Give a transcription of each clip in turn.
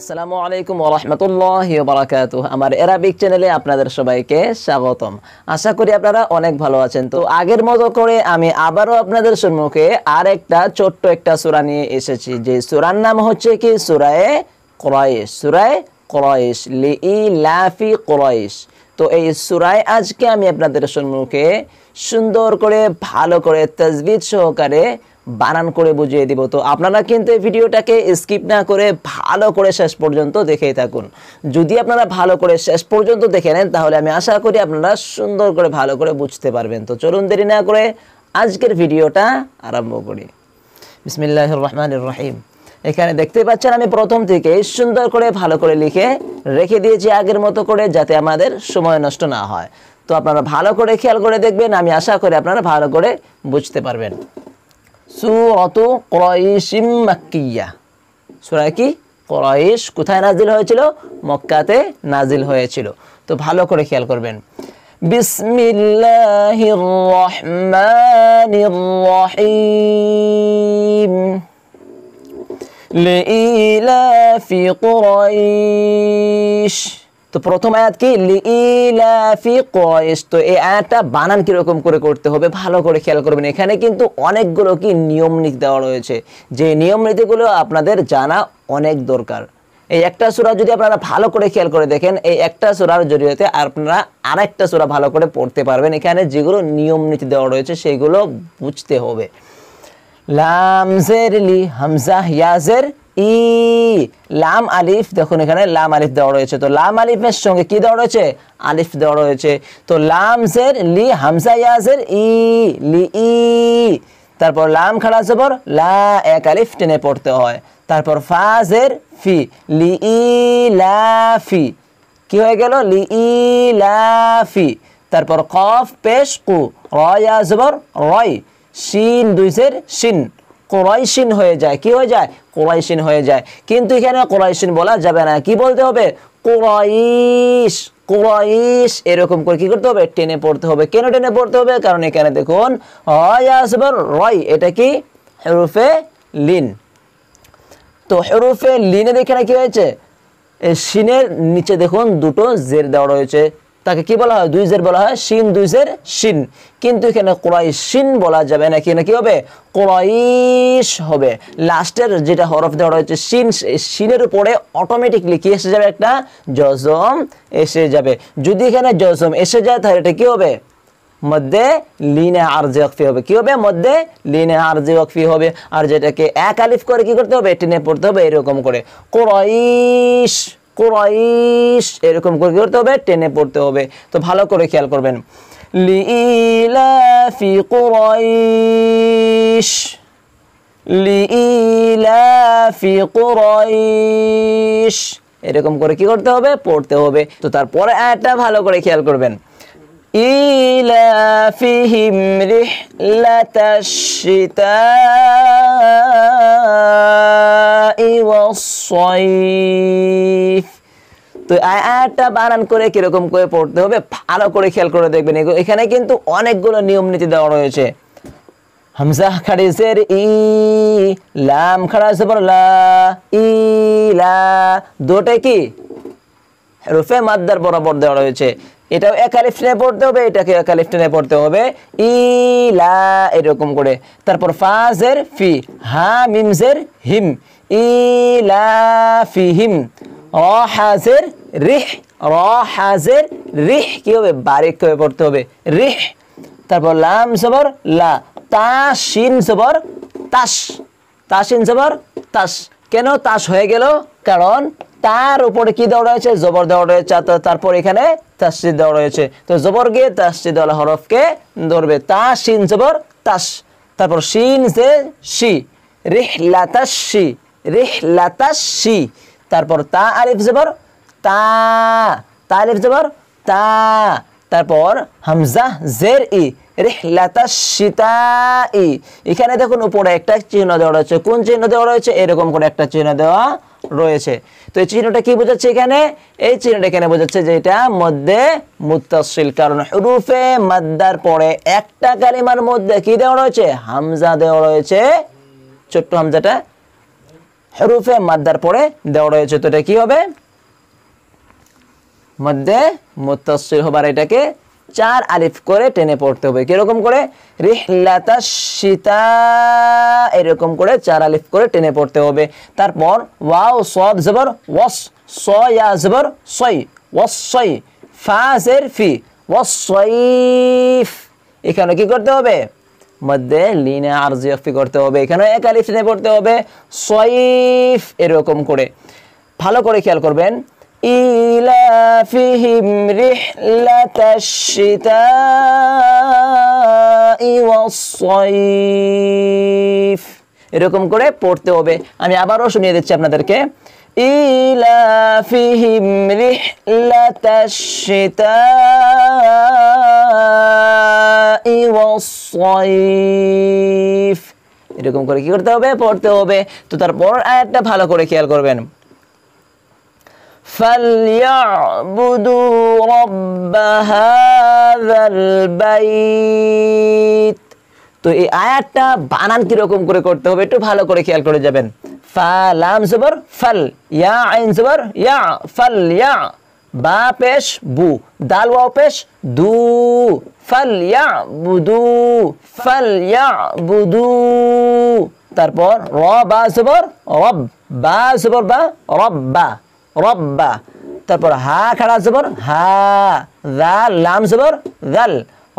আসসালামু আলাইকুম ওয়া রাহমাতুল্লাহি ওয়া বারাকাতুহু। আমার অ্যারাবিক চ্যানেলে আপনাদের সবাইকে স্বাগতম। আশা করি আপনারা অনেক ভালো আছেন। তো আগের মতো করে আমি আবারও আপনাদের সম্মুখে আরেকটা ছোট্ট একটা সূরা নিয়ে এসেছি, যে সূরার নাম হচ্ছে কি সূরায়ে কুরাইশ। সূরায়ে কুরাইশ, লিইলাফি কুরাইশ। তো এই সূরায় আজকে আমি আপনাদের সম্মুখে সুন্দর করে ভালো করে তাজবিদ সহকারে বানান করে বুঝিয়ে দিব। তো আপনারা কিন্তু এই ভিডিওটাকে স্কিপ না করে ভালো করে শেষ পর্যন্ত দেখেই থাকুন। যদি আপনারা ভালো করে শেষ পর্যন্ত দেখে নেন তাহলে আমি আশা করি আপনারা সুন্দর করে ভালো করে বুঝতে পারবেন। তো চলুন দেরি না করে আজকের ভিডিওটা আরম্ভ করি। বিসমিল্লাহির রহমানির রহিম। এখানে দেখতে পাচ্ছেন আমি প্রথম থেকে সুন্দর করে ভালো করে লিখে রেখে দিয়েছি আগের মতো করে, যাতে আমাদের সময় নষ্ট না হয়। তো আপনারা ভালো করে খেয়াল করে দেখবেন, আমি আশা করি আপনারা ভালো করে বুঝতে পারবেন। সূরাতু কুরাইশিম মাক্কিয়া। সূরা কি? কুরাইশ। কোথায় নাজিল হয়েছিল? মক্কাতে নাজিল হয়েছিল। তো ভালো করে খেয়াল করবেন। বিসমিল্লাহির রহমানির রহিম। লিইলাফি কুরাইশ। তো প্রথম আয়াত কি? লিইলাফি কুরাইশ। তো এই আয়াতটা বানান কিরকম করে করতে হবে ভালো করে খেয়াল করবেন। এখানে কিন্তু অনেকগুলো কি নিয়ম নীতি দেওয়া রয়েছে, যে নিয়ম নীতিগুলো আপনাদের জানা অনেক দরকার। এই একটা সূরা যদি আপনারা ভালো করে খেয়াল করে দেখেন, এই একটা সূরার জরিয়তে আপনারা আরেকটা সূরা ভালো করে পড়তে পারবেন। এখানে যেগুলো নিয়ম নীতি দেওয়া রয়েছে সেগুলো বুঝতে হবে। লাম জের লি, হামজা ইয়া জের ই, লাম আলিফ। দেখুন এখানে লাম আলিফ দেওয়া রয়েছে। তো লাম আলিফের সঙ্গে কি দেওয়া রয়েছে? আলিফ দেওয়া রয়েছে। তো লাম জের লি, হামজা ইয়া জের ই, লি ই। তারপর লাম খাড়া জবর লা, এক আলিফ টেনে পড়তে হয়। তারপর ফা জের ফি, লি ই লা ফি। কি হয়ে গেল? লি ই লা ফি। তারপর কফ পেশ কু, র ইয়া জবর রয়, শিন দুই জের শিন, কুরাইশিন হয়ে যায়। কি হয়ে যায়? কুরাইশিন হয়ে যায়। কিন্তু এখানে কুরাইশিন বলা যাবে না, কি বলতে হবে? কুরাইশ, কুরাইশ। এরকম করে কি করতে হবে? টেনে পড়তে হবে। কেন টেনে পড়তে হবে? কারণ এখানে দেখুন রয়, এটা কি? হরফে লিন। তো হরফে লিনের এখানে কি হয়েছে? শিনের নিচে দেখুন দুটো জের দেওয়া রয়েছে, তাকে কি বলা হয়? দুই জের বলা হয় শিন, দুই জের শিন। কিন্তু এখানে কুরাইশিন বলা যাবে না, এখানে কি হবে? কুরাইশ হবে। লাস্টের যেটা হরফ দেওয়া রয়েছে শিন, শিনের উপরে অটোমেটিকলি কি এসে যাবে? একটা জজম এসে যাবে। যদি এখানে জজম এসে যায় তাহলে এটা কি হবে? মধ্যে লিনে আরজি ওয়াকফি হবে। কি হবে? মধ্যে লিনে আরজি ওয়াকফি হবে। আর যেটাকে এক আলিফ করে কি করতে হবে? টেনে পড়তে হবে এরকম করে, কুরাইশ, কুরাইশ। এরকম করে কি করতে হবে? টেনে পড়তে হবে। তো ভালো করে খেয়াল করবেন। লিইলাফি কুরাইশ, লিইলাফি কুরাইশ। এরকম করে কি করতে হবে? পড়তে হবে। তো তারপরে আয়াতটা ভালো করে খেয়াল করবেন। ইলাফিহিম রিহলাতাশ শিতাই ওয়াস-সাইফ। তো আয়াতটা বানান করে কিরকম করে পড়তে হবে ভালো করে খেয়াল করে দেখবেন। এখানে কিন্তু অনেকগুলো নিয়ম নীতি দেওয়া রয়েছে। হামজা খাড়ি জের ই, লাম খাড়া জবর লা, ইলা। দুটো কি? হরফে মাদ্দার বরাবর দেওয়া রয়েছে। এটাও এক আলিফ টেনে পড়তে হবে, এটাকে এক আলিফ টেনে পড়তে হবে, ইলা, এরকম করে। তারপর ফা জের ফি, হা মিম জের হিম, ইলা ফিহিম। র হাজের রিহ, র হাজের রিহ। কি হবে? বারিক করে পড়তে হবে, রিহ। তারপর লাম জবর লা, তা শিন জবর তাস, তাসিন জবর তাস। কেন তাস হয়ে গেল? কারণ তার উপরে কি দেওয়া রয়েছে? জবর দেওয়া রয়েছে। তারপর এখানে তাসদীদ দেওয়া রয়েছে। তো জবর গিয়ে তাসদীদ ওয়ালা হরফকে ধরবে, তা শিন জবর তাস। তারপর শিন জে শি, রিহলাতাশি, রিহলাতাশি। তারপর তা আলিফ জবর তা, তা আলিফ জবর তা। তারপর হামজা জের ই, রিহলাতাশ শিতাই। এখানে দেখুন উপরে একটা চিহ্ন দেওয়া রয়েছে। কোন চিহ্ন দেওয়া রয়েছে? এরকম করে একটা চিহ্ন দেওয়া রয়েছে। তো এই চিহ্নটা কি বোঝাচ্ছে? এখানে এই চিহ্নটা এখানে বোঝাচ্ছে যে এটা মধ্যে মুত্তাসিল, কারণ হুরুফে মাদ্দার পরে একটা কালিমার মধ্যে কি দেওয়া রয়েছে? হামজা দেওয়া রয়েছে। ছোট্ট হামজাটা হরফে মাদ্দার পরে দেওয়া রয়েছে, তো এটা কি হবে? মধ্যে মুত্তাসিল হবার এটাকে 4 আলিফ করে টেনে পড়তে হবে। কিরকম করে? রিহলাতাশ শিতা, এরকম করে 4 আলিফ করে টেনে পড়তে হবে। তারপর ওয়াও সাদ জবর ওয়াস, স ইয়া জবর সই, ওয়াসই, ফা জের ফি, ওয়াসইফ। এখানে কি করতে হবে? মধ্যে লিনে আরজি ইখফি করতে হবে। এখানে 1 আলিফ টেনে পড়তে হবে, সইফ, এরকম করে। ভালো করে খেয়াল করবেন। ইলাফিহিম রিহলাতাশ শিতাই ওয়াস-সাইফ, এরকম করে পড়তে হবে। আমি আবারও শুনিয়ে দিচ্ছি আপনাদেরকে। ইলাফিহিম রিহলাতাশ শিতাই ওয়াস-সাইফ, এরকম করে কি করতে হবে? পড়তে হবে। তো তারপর আয়াতটা ভালো করে খেয়াল করবেন। فَلْيَعْبُدُوا رَبَّ هَذَا الْبَيْتِ। তো এই আয়াতটা বানান কিরকম করে করতে হবে একটু ভালো করে খেয়াল করে যাবেন। ফা লাম জবর ফাল, ইয়া আইন জবর ইয়া, ফাল ইয়া, বা পেশ বু, দাল ওয়াও পেশ দু, ফাল ইয়া বুদু, ফাল ইয়া বুদু। তারপর র বা জবর রব, বা জবর বা, রব্বা, রব্বা। তারপর হা খাড়া জবর হা, দাল লাম জবর দাল,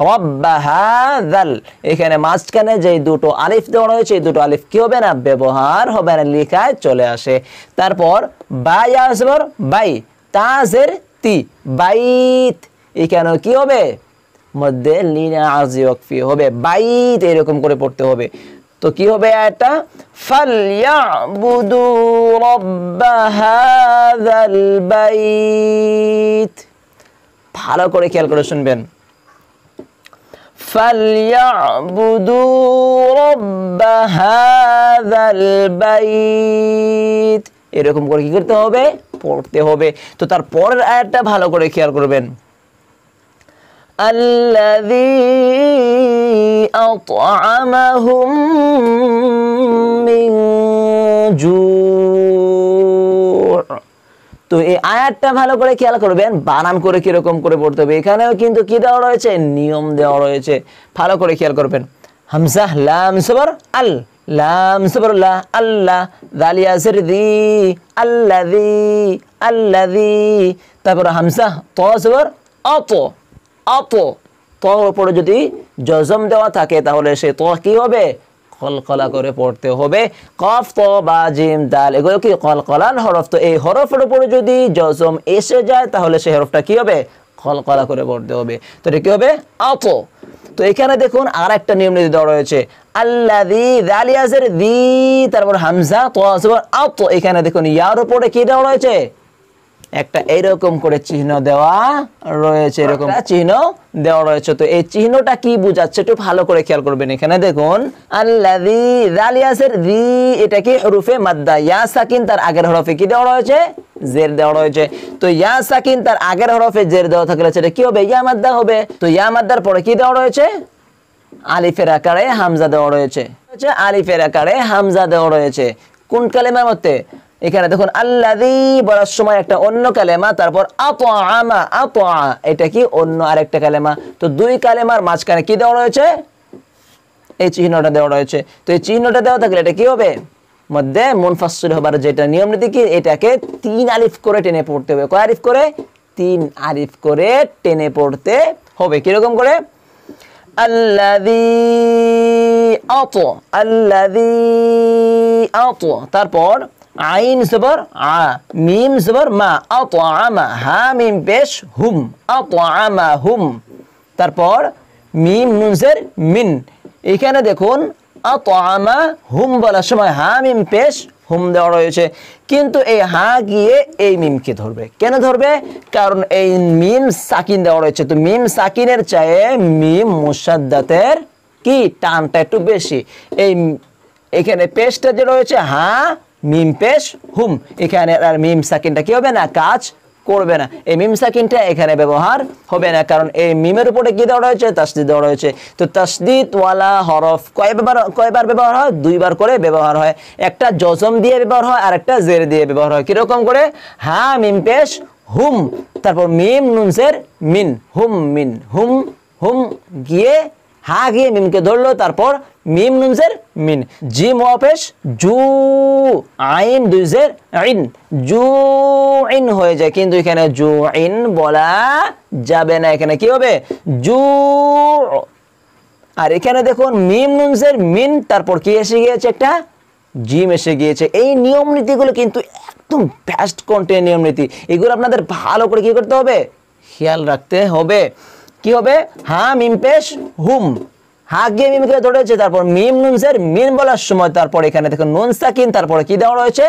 রব্বা হা দাল। এখানে মাঝখানে যে দুটো আলিফ দেওয়া রয়েছে এই দুটো আলিফ কি হবে না? ব্যবহার হবে না, লেখায় চলে আসে। তারপর বা ইয়া জবর বাই, তা জের তি, বাইত। এখানে কি হবে? মধ্যে লিনা আরজি ওয়াকফি হবে, বাইত, এরকম করে পড়তে হবে। তো কি হবে এটা? ফালইয়াবুদু রাব্বা হাযাল বাইত। ভালো করে খেয়াল করে শুনবেন। ফালইয়াবুদু রাব্বা হাযাল বাইত, এরকম করে কি করতে হবে? পড়তে হবে। তো তার পরের আয়াতটা ভালো করে খেয়াল করবেন। الذي أطعمهم من جوع। তো এই আয়াতটা ভালো করে খেয়াল করবেন, বানান করে কিরকম করে পড়তে হবে। এখানেও কিন্তু কি দেওয়া রয়েছে? নিয়ম দেওয়া রয়েছে, ভালো করে খেয়াল করবেন। হামজা লাম জবর আল, লাম জবর লা, আল্লাহ, দাল ইয়া জের দি, আল্লাযী, আল্লাযী। তারপর হামজা ত জবর আত, আত, তর উপরে যদি জজম দেওয়া থাকে তাহলে সে ত কি হবে? কলকলা করে পড়তে হবে। কফ, ত, বা, জিম, দাল এগুলো কি কলকলার হরফ। তো এই হরফের উপরে যদি জজম এসে যায় তাহলে সেই হরফটা কি হবে? কলকলা করে পড়তে হবে। তো এটা কি হবে? আত। তো এখানে দেখুন আর একটা নিয়ম নীতি দেওয়া রয়েছে। আল্লাযী, দাল ইয়া জের দি, তারপর হামজা ত জবর আত। এখানে দেখুন ইয়ার উপরে কি দেওয়া রয়েছে? একটা এরকম করে চিহ্ন দেওয়া রয়েছে, এরকম চিহ্ন দেওয়া রয়েছে। তো এই চিহ্নটা কি বোঝাচ্ছে একটু ভালো করে খেয়াল করবেন। এখানে দেখুন আল্লাযী, দাল ইয়া জের দি, এটা কি হরফে মাদ্দা, ইয়া সাকিন তার আগের হরফে কি দেওয়া রয়েছে? জের দেওয়া রয়েছে। তো ইয়া সাকিন তার আগের হরফে জের দেওয়া থাকলে সেটা কি হবে? ইয়া মাদ্দা হবে। তো ইয়া মাদ্দার পরে কি দেওয়া রয়েছে? আলিফের আকারে হামজা দেওয়া রয়েছে, আলিফের আকারে হামজা দেওয়া রয়েছে। কোন কালেমার মধ্যে? এখানে দেখুন আল্লাযী বলার সময় একটা অন্য কালেমা, তারপর আতআমা, আতআ এটা কি অন্য আরেকটা কালেমা। তো দুই কালেমার মাঝখানে কি দেওয়া রয়েছে? এই চিহ্নটা দেওয়া রয়েছে। তো এই চিহ্নটা দেওয়া থাকলে এটা কি হবে? মধ্যে মুনফাসসিল হবার যেটা নিয়ম নীতি কি, এটাকে 3 আলিফ করে টেনে পড়তে হবে। কয় আলিফ করে? 3 আলিফ করে টেনে পড়তে হবে। কিরকম করে? আল্লাযী আত, আল্লাযী আত, তারপর আইন জবর আ, মিম জবর মা, আতআমা, হা মিম পেশ হুম, আতআমা হুম। তারপর মিম নুন জের মিন। এখানে দেখুন আতআমা হুম বলার সময় হা মিম পেশ হুম দেওয়া রয়েছে, কিন্তু এই হা গিয়ে এই মিমকে ধরবে। কেন ধরবে? কারণ এই মিম সাকিন দেওয়া রয়েছে। তো মিম সাকিনের চেয়ে মিম মুসাদ্দাতের কি টানটা একটু বেশি। এখানে পেশটা যে রয়েছে হা মিম পেশ হুম, এখানে আর মিম সাকিনটা কি হবে না? কাজ করবে না, এই মিম সাকিনটা এখানে ব্যবহার হবে না, কারণ এই মিমের উপরে কি দেওয়া রয়েছে, তাসদিদ দেওয়া রয়েছে। তো তাসদিদ ওয়ালা হরফ কয়বার ব্যবহার হয়, দুইবার করে ব্যবহার হয়। একটা জজম দিয়ে ব্যবহার হয় আর একটা জের দিয়ে ব্যবহার হয়। কিরকম করে, হা মিম পেশ হুম, তারপর মিম নুন জের মিন, হুম মিন, হুম হুম গিয়ে হা গিয়ে মিমকে ধরলো, তারপর মিম নুন জের মিন, জিম ওয়া পেশ জু, আইন দুই জের আইন, জু ইন হয়ে যায়, কিন্তু এখানে জু ইন বলা যাবে না, এখানে কি হবে জু। আর এখানে দেখুন মিম নুন জের মিন, তারপর কি এসে গিয়েছে, একটা জিম এসে গিয়েছে। এই নিয়ম নীতিগুলো কিন্তু একদম বেস্ট কন্টেন্ট নিয়ম নীতি, এগুলো আপনাদের ভালো করে কি করতে হবে, খেয়াল রাখতে হবে। কি হবে, হা মিম পেশ হুম, হা গিয়ে মিমকে ধরেছে, তারপর মিম নুন জের মিন বলার সময় তারপর এখানে দেখুন নুন সাকিন, তারপরে কি দেওয়া রয়েছে,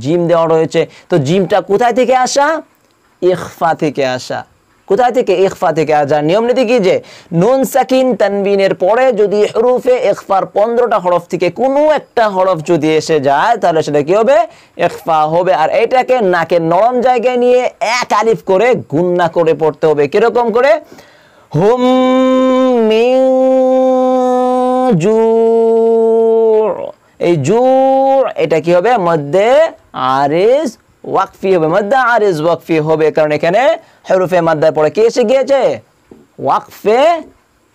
জিম দেওয়া রয়েছে। তো জিমটা কোথায় থেকে আসা, ইখফা থেকে আসা। কোথায় থেকে, ইখফা থেকে আসা। নিয়ম নীতি কি, যে নুন সাকিন তানবিনের পরে যদি হরফে ইখফার 15টা হরফ থেকে কোনো একটা হরফ যদি এসে যায়, তাহলে সেটা কি হবে, ইখফা হবে। আর এটাকে নাকের নরম জায়গায় নিয়ে এক আলিফ করে গুন্না করে পড়তে হবে। কিরকম করে, হুম মিন জু, এই জু এটা কি হবে, মধ্যে আরিজ ওয়াকফি হবে, মধ্যে আরিজ ওয়াকফি হবে, কারণ এখানে হরফে মাদ্দার পরে কি এসে গিয়েছে, ওয়াকফে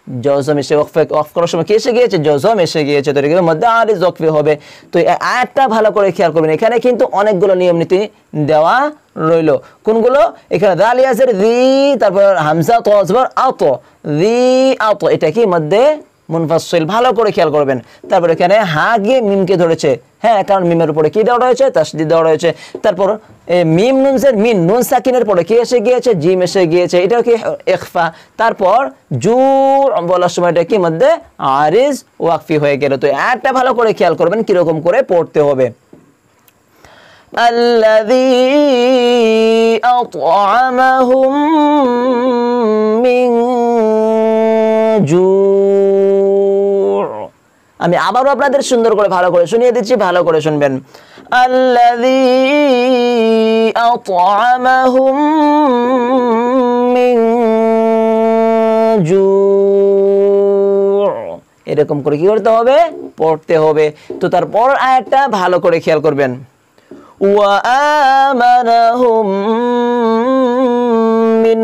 জজম এসে, ওয়াকফ করার সময় কি এসে গিয়েছে, জজম এসে গিয়েছে, তো এটা মধ্যে আরিজ ওয়াকফি হবে। তো আয়াতটা ভালো করে খেয়াল করবেন, এখানে কিন্তু অনেকগুলো নিয়ম নীতি দেওয়া রইলো। কোনগুলো, এখানে দাল ইয়াজের রি, তারপর হামজা তো জবর আত, রি আত, এটা কি মধ্যে মুনফাসিল, ভালো করে খেয়াল করবেন। তারপর এখানে হা গিয়ে মিমকে ধরেছে, হ্যাঁ, কারণ মিমের উপরে কি দেওয়া রয়েছে, তাসদিদ দেওয়া রয়েছে। তারপর মিম নুন জের মিন, নুন সাকিনের পরে কি এসে গিয়েছে, জিম এসে গিয়েছে, এটাও কি ইখফা। তারপর জু বলার সময় এটা কি মধ্যে আরিজ ওয়াকফি হয়ে গেল। তো একটা ভালো করে খেয়াল করবেন কিরকম করে পড়তে হবে। আল্লাযী আত'আমাহুম মিন জু, আমি আবারও আপনাদের সুন্দর করে ভালো করে শুনিয়ে দিচ্ছি, ভালো করে শুনবেন। আল্লাযী আত'আমাহুম মিন জু, এরকম করে কি করতে হবে, পড়তে হবে। তো তারপর আয়াতটা ভালো করে খেয়াল করবেন, ওয়া আমানাহুম মিন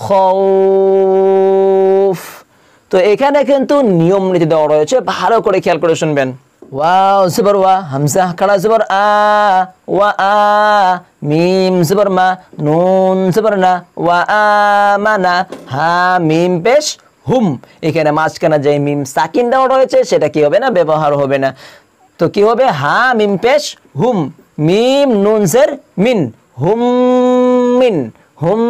খাউফ। তো এখানে কিন্তু নিয়ম নীতি দেওয়া রয়েছে, ভালো করে খেয়াল করে শুনবেন। ওয়াও জবর ওয়া, হামজা খাড়া জবর আ, ওয়া আ, মিম জবর মা, নুন জবর না, ওয়া আমানা, হা মিম পেশ হুম, এখানে মাঝখানে যে মিম সাকিন দেওয়া রয়েছে সেটা কি হবে না, ব্যবহার হবে না। তো কি হবে, হা মিম পেশ হুম, মিম নুন জের মিন, হুম মিন, হুম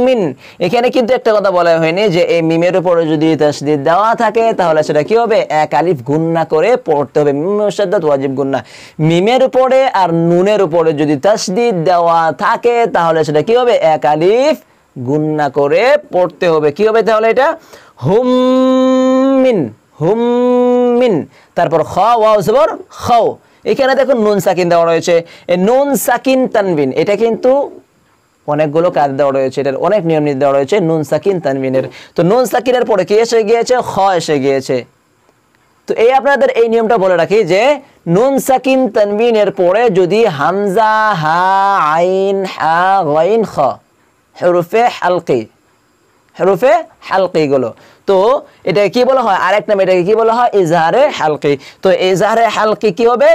মিন। এখানে কিন্তু একটা কথা বলা হয়নি, যে এই মিমের উপরে যদি তাসদিদ দেওয়া থাকে তাহলে সেটা কি হবে, এক আলিফ গুন্না করে পড়তে হবে, মিম মুশাদ্দাদ ওয়াজিব গুন্না। মিমের উপরে আর নুনের উপরে যদি তাসদিদ দেওয়া থাকে তাহলে সেটা কি হবে, এক আলিফ গুন্না করে পড়তে হবে। কি হবে তাহলে, এটা হুম মিন, হুম মিন। তারপর খ ওয়াও জবর খাও, এখানে দেখুন নুন সাকিন দেওয়া রয়েছে, এই নুন সাকিন তানবিন, এটা কিন্তু অনেকগুলো কাজ দেওয়া রয়েছে, এটার অনেক নিয়ম নীতি দেওয়া রয়েছে নুন সাকিন তানবিনের। তো নুন সাকিনের পরে কি এসে গিয়েছে, খ এসে গিয়েছে। তো এই আপনাদের এই নিয়মটা বলে রাখি, যে নুন সাকিন তানবিনের পরে যদি হামজা, হা, আইন, হা, গাইন, খ, হরফে হালকি, হরফে হালকি গুলো, তো এটা কি বলা হয়, আরেক নাম এটাকে কি বলা হয়, ইজহারে হালকি। তো ইজহারে হালকি কি হবে,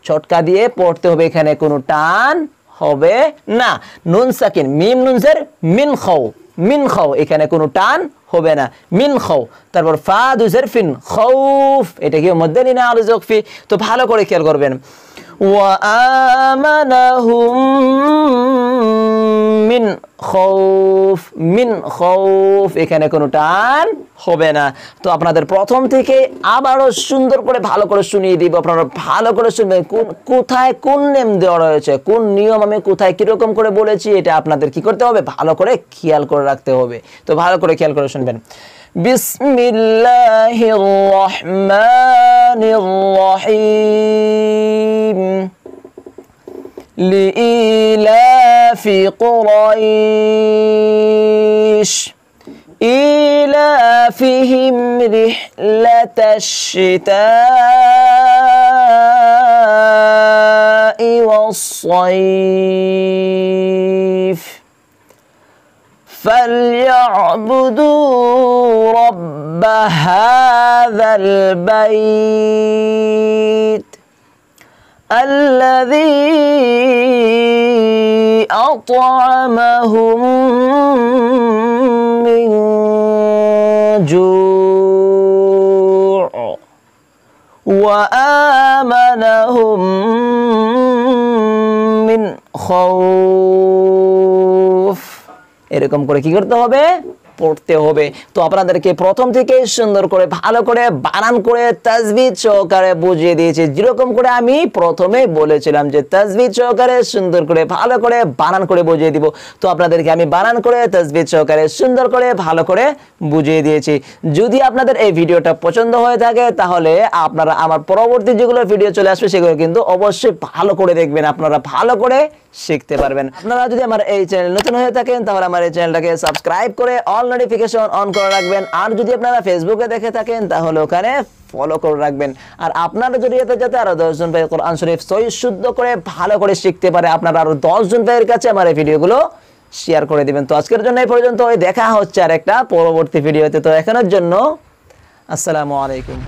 ছটকা দিয়ে পড়তে হবে, এখানে কোনো টান হবে না। নুন সাকিন, মিম নুন জের মিন খাও, মিন খাও, এখানে কোনো টান হবে না, মিন খাও। তারপর ফা দুজের ফিন, খাউফ, এটা কি মধ্যে নিনা আরিজ ওয়াকফি। তো ভালো করে খেয়াল করবেন, ওয়া আমানাহুম মিন খাউফ, মিন খাউফ, এখানে কোনো টান হবে না। তো আপনাদের প্রথম থেকে আবারও সুন্দর করে ভালো করে শুনিয়ে দিব, আপনারা ভালো করে শুনবেন কোথায় কোন নেম দেওয়া রয়েছে, কোন নিয়ম আমি কোথায় কিরকম করে বলেছি, এটা আপনাদের কি করতে হবে, ভালো করে খেয়াল করে রাখতে হবে। তো ভালো করে খেয়াল করে শুনবেন। বিসমিল্লাহির রহমানির রহিম, লিইলাফি কুরাইশ ইলাফিহিম রিহলাতাশ শিতাই ওয়াস সাইফ فليعبدوا رب هذا البيت الذي أطعمهم من جوع وآمنهم من خوف এরকম করে কি করতে হবে পড়তে হবে তো আপনাদেরকে প্রথম থেকে সুন্দর করে ভালো করে বানান করে তাজবিদ সহকারে বুঝিয়ে দিয়েছি যেরকম করে আমি প্রথমে বলেছিলাম যে তাজবিদ সহকারে সুন্দর করে ভালো করে বানান করে বুঝিয়ে দিব তো আপনাদেরকে আমি বানান করে তাজবিদ সহকারে সুন্দর করে ভালো করে বুঝিয়ে দিয়েছি যদি আপনাদের এই ভিডিওটা পছন্দ হয়ে থাকে তাহলে আপনারা আমার পরবর্তী যেগুলো ভিডিও চলে আসবে সেগুলো কিন্তু অবশ্যই ভালো করে দেখবেন আপনারা ভালো করে শিখতে পারবেন আপনারা যদি আমার এই চ্যানেল নতুন হয়ে থাকেন তাহলে আমার এই চ্যানেলটাকে সাবস্ক্রাইব করে অল নোটিফিকেশন অন করে রাখবেন আর যদি আপনারা ফেসবুকে দেখে থাকেন তাহলে ওখানে ফলো করে রাখবেন আর আপনারা জড়িয়ে যাতে আরো 10 জন ভাই কোরআন শরীফ সহিহ শুদ্ধ করে ভালো করে শিখতে পারে আপনারা আরো 10 জন ভাইয়ের কাছে আমার এই ভিডিওগুলো শেয়ার করে দিবেন তো আজকের জন্য এই পর্যন্ত দেখা হচ্ছে আর একটা পরবর্তী ভিডিওতে তো এখনের জন্য আসসালামু আলাইকুম